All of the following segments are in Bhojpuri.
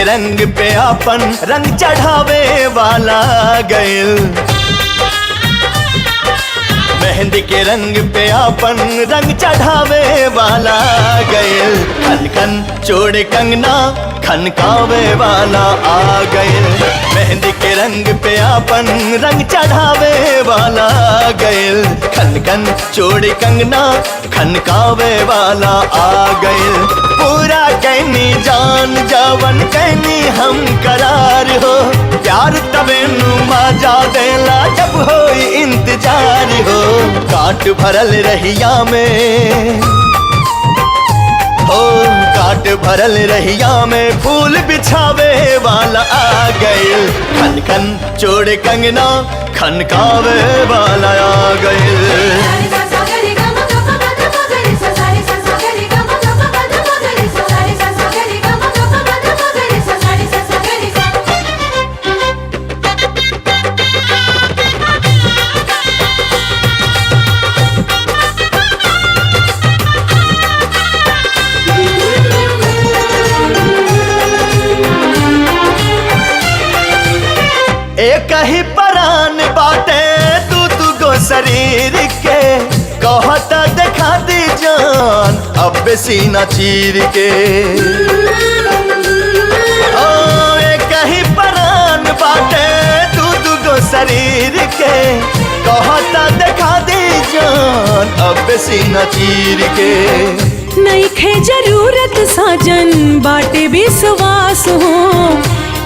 रंग पे आपन रंग चढ़ावे वाला गइल। मेहंदी के रंग पे आपन रंग चढ़ावे वाला गइल। खन खन चूड़ी कंगना खनकावे वाला आ गइल। मेहंदी के रंग पे आपन रंग चढ़ावे वाला गइल। खन खन चूड़ी कंगना खनकावे वाला आ गइल। पूरा कहनी जान जवन कहनी हम करार हो, प्यार तबे नु मजा देला जब हो इंतजार हो। काट भरल रहिया में हो, काट भरल रहिया में फूल बिछावे वाला आ गइल। खन खन चूड़ी कंगना खनकावे वाला आ गइल। एक ही परान बाटे तू गो शरीर के, कहता देखा दी जान अब सीना चीर के। ओ एक ही परान बाटे तू गो शरीर के, कहता देखा दी जान अब सीना चीर के। नइखे जरूरत साजन बाटे विश्वास हो,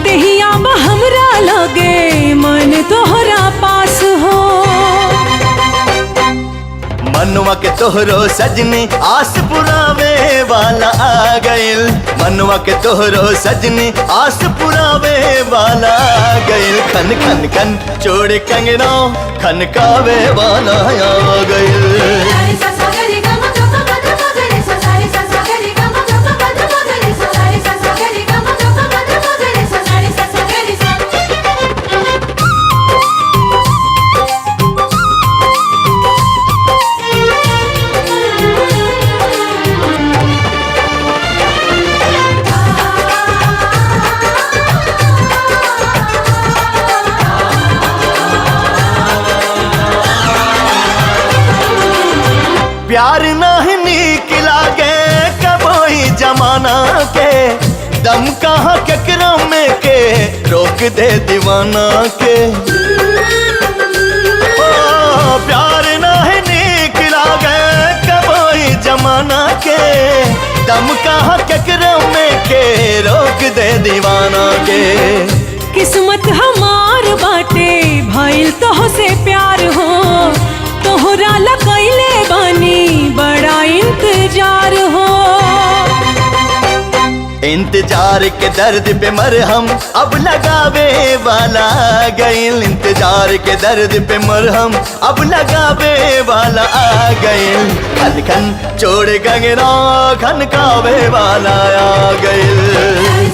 देहिया बा हमरा लगे मन तोहरा पास हो। मनवा के तोहरो सजनी आस पुरावे वाला आ गइल। मनवा के तोहरो सजनी आस पुरावे वाला आ गइल। खन खन खन चूड़ी कंगना खनकावे वाला आ गइल। प्यार नहीं नीक लागे कबोई जमाना के, दम कहाँ केकरा में के रोक दे दीवाना के। ओ प्यार नहीं नीक लागे कबोई जमाना के, दम कहाँ केकरा में के रोक दे दीवाना के। किस्मत हमार बाटे भइल तोह से प्यार हो, तोहरा लगैले बानी बड़ा इंतजार हो। इंतजार के दर्द पे मरहम अब लगावे वाला गइल। इंतजार के दर्द पे मरहम अब लगावे वाला आ गइल। खन खन चूड़ी कंगना खनकावे वाला आ गइल।